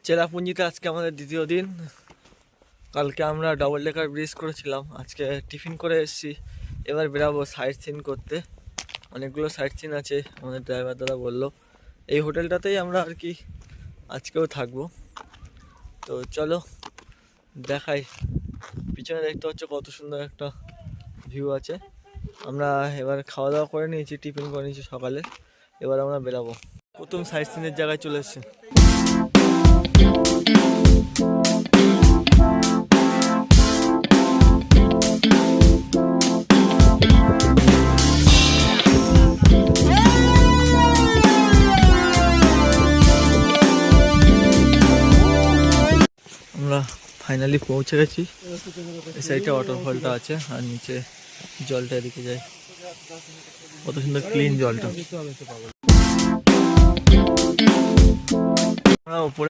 চেরাপুঞ্জিতে আজকে আমাদের দ্বিতীয় দিন। কালকে আমরা ডবল ডেকার ব্রিজ করেছিলাম, আজকে টিফিন করে এসেছি। এবার বেরাবো সাইট সিন করতে। অনেকগুলো সাইট সিন আছে, আমাদের ড্রাইভার দাদা বললো। এই হোটেলটাতেই আমরা আর কি আজকেও থাকবো। তো চলো দেখাই, পিছনে দেখতে হচ্ছে কত সুন্দর একটা ভিউ আছে। আমরা এবার খাওয়া দাওয়া করে নিয়েছি, টিফিন করে নিয়েছি সকালে। এবার আমরা বেরাবো, প্রথম সাইট সিনের জায়গায় চলে এসেছি। আমরা ফাইনালি পৌঁছে গেছি। এই সাইডে ওয়াটারফলটা আছে আর নিচে জলটা এদিকে যায়, কত সুন্দর ক্লিন জলটা। আমরা উপরে